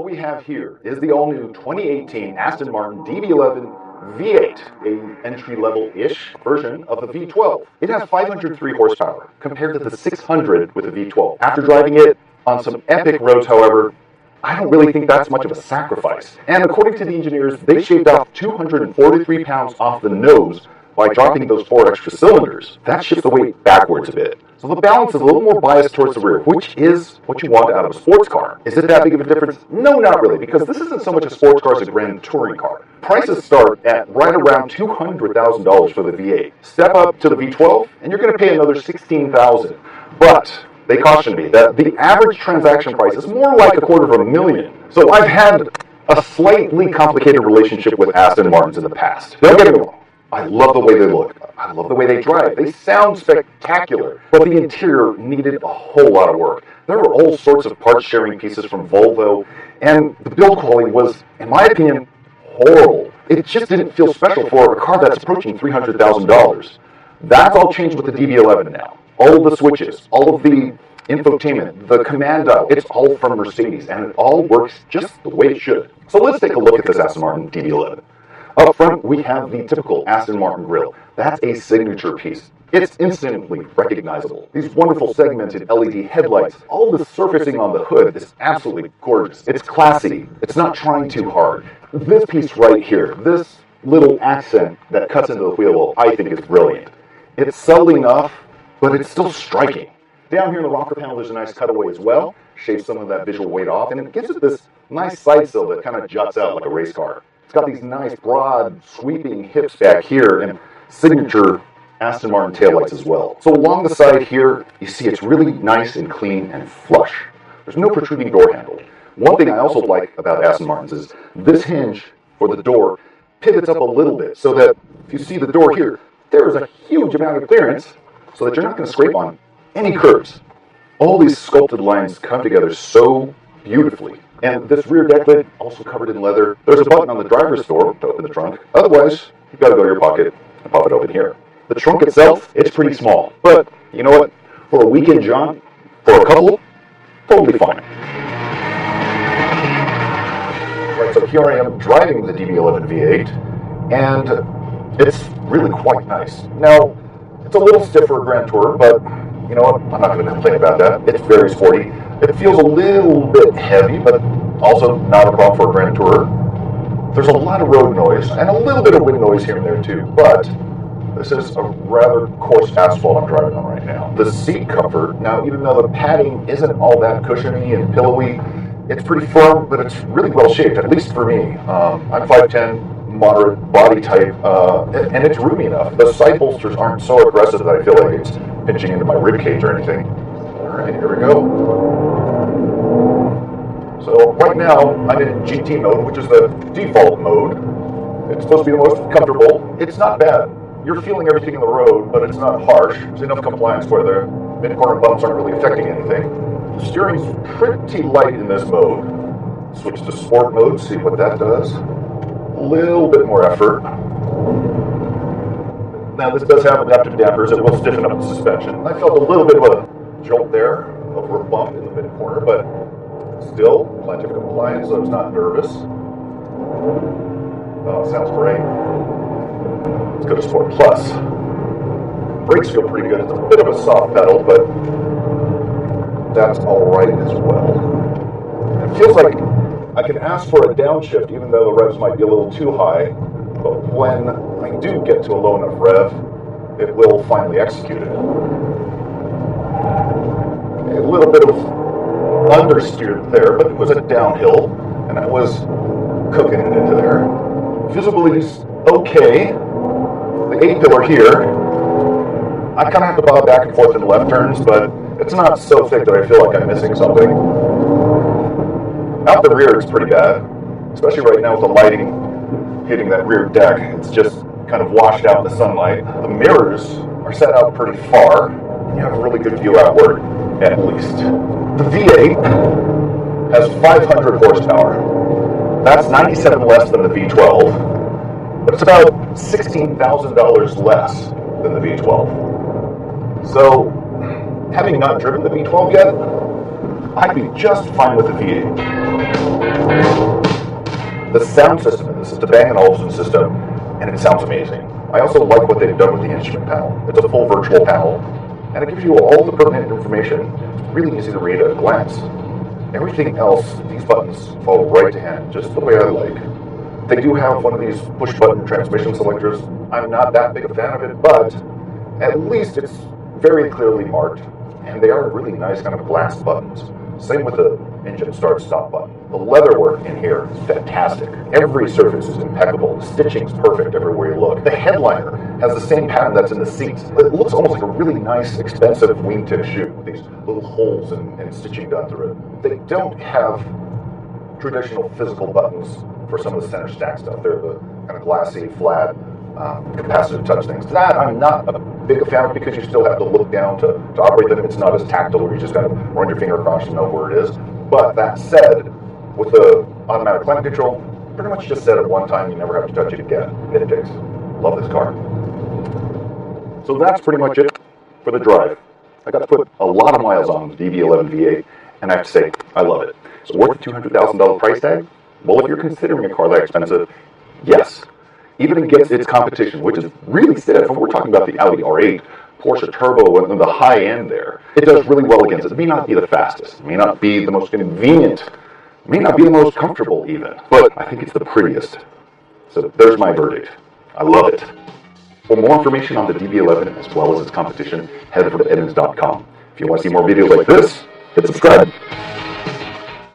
what we have here is the all-new 2018 Aston Martin DB11 V8, an entry-level-ish version of the V12. It has 503 horsepower, compared to the 600 with the V12. After driving it on some epic roads, however, I don't really think that's much of a sacrifice. And according to the engineers, they shaved off 243 pounds off the nose by dropping those 4 extra cylinders. That shifts the weight backwards a bit. So the balance is a little more biased towards the rear, which is what you want out of a sports car. Is it that big of a difference? No, not really, because this isn't so much a sports car as a grand touring car. Prices start at right around $200,000 for the V8. Step up to the V12, and you're going to pay another $16,000. But they cautioned me that the average transaction price is more like $250,000. So I've had a slightly complicated relationship with Aston Martins in the past. Don't get me wrong. I love the way they look. I love the way they drive. They sound spectacular, but the interior needed a whole lot of work. There were all sorts of part-sharing pieces from Volvo, and the build quality was, in my opinion, horrible. It just didn't feel special for a car that's approaching $300,000. That's all changed with the DB11 now. All of the switches, all of the infotainment, the command dial, it's all from Mercedes, and it all works just the way it should. So let's take a look at this Aston Martin DB11. Up front, we have the typical Aston Martin grille. That's a signature piece. It's instantly recognizable. These wonderful segmented LED headlights, all the surfacing on the hood is absolutely gorgeous. It's classy. It's not trying too hard. This piece right here, this little accent that cuts into the wheel well, I think is brilliant. It's subtle enough, but it's still striking. Down here in the rocker panel, there's a nice cutaway as well. Shaves some of that visual weight off, and it gives it this nice side sill that kind of juts out like a race car. It's got these nice, broad, sweeping hips back here and signature Aston Martin taillights as well. So along the side here, you see it's really nice and clean and flush. There's no protruding door handle. One thing I also like about Aston Martins is this hinge for the door pivots up a little bit so that if you see the door here, there is a huge amount of clearance so that you're not going to scrape on any curves. All these sculpted lines come together so beautifully. And this rear deck lid, also covered in leather. There's a button on the driver's door to open the trunk. Otherwise, you've got to go to your pocket and pop it open here. The trunk itself, it's pretty small. But, you know what? For a weekend jaunt, for a couple, totally fine. Right, so here I am driving the DB11 V8, and it's really quite nice. Now, it's a little stiff for a Grand Tourer, but you know what? I'm not going to complain about that. It's very sporty. It feels a little bit heavy, but also not a problem for a Grand Tourer. There's a lot of road noise and a little bit of wind noise here and there too, but this is a rather coarse asphalt I'm driving on right now. The seat comfort, now even though the padding isn't all that cushiony and pillowy, it's pretty firm, but it's really well shaped, at least for me. I'm 5'10", moderate body type, and it's roomy enough. The side bolsters aren't so aggressive that I feel like it's pinching into my ribcage or anything. All right, here we go. So right now, I'm in GT mode, which is the default mode. It's supposed to be the most comfortable. It's not bad. You're feeling everything in the road, but it's not harsh. There's enough compliance where the mid-corner bumps aren't really affecting anything. The steering's pretty light in this mode. Switch to sport mode, see what that does. A little bit more effort. Now this does have adaptive dampers. It will stiffen up the suspension. I felt a little bit of a jolt there over a bump in the mid-corner, but still plenty of compliance, so I was not nervous. Oh, it sounds great. Let's go to Sport Plus. Brakes feel pretty good. It's a bit of a soft pedal, but that's all right as well. It feels like I can ask for a downshift even though the revs might be a little too high, but when I do get to a low enough rev, it will finally execute it. A little bit of understeered there, but it was a downhill, and I was cooking it into there. Visibility's okay. The 8-pillar here, I kind of have to bob back and forth in left turns, but it's not so thick that I feel like I'm missing something. Out the rear, it's pretty bad, especially right now with the lighting hitting that rear deck. It's just kind of washed out in the sunlight. The mirrors are set out pretty far, and you have a really good view outward, at least. The V8 has 500 horsepower. That's 97 less than the V12, but it's about $16,000 less than the V12. So, having not driven the V12 yet, I'd be just fine with the V8. The sound system in this is the Bang & Olufsen system, and it sounds amazing. I also like what they've done with the instrument panel. It's a full virtual panel, and it gives you all the pertinent information. It's really easy to read at a glance. Everything else, these buttons fall right to hand, just the way I like. They do have one of these push-button transmission selectors. I'm not that big a fan of it, but at least it's very clearly marked, and they are really nice kind of glass buttons. Same with the engine start-stop button. The leatherwork in here is fantastic. Every surface is impeccable. The stitching's perfect everywhere you look. The headliner has the same pattern that's in the seats. It looks almost like a really nice, expensive wingtip shoe with these little holes and stitching done through it. They don't have traditional physical buttons for some of the center stack stuff. They're the kind of glassy, flat, capacitive touch things. That I'm not a big fan of because you still have to look down to operate them. It's not as tactile where you just kind of run your finger across and know where it is. But that said, with the automatic climate control, pretty much just set it one time, you never have to touch it again. It takes. Love this car. So that's pretty much it for the drive. I got to put a lot of miles on the DB11 V8, and I have to say, I love it. It's worth the $200,000 price tag? Well, if you're considering a car that expensive, yes. Even against its competition, which is really stiff, and we're talking about the Audi R8, Porsche Turbo, and the high end there, it does really well against it. It may not be the fastest, it may not be the most convenient, it may not be the most comfortable even, but I think it's the prettiest. So there's my verdict. I love it. For more information on the DB11 as well as its competition, head over to Edmunds.com. If you want to see more videos like this, hit subscribe.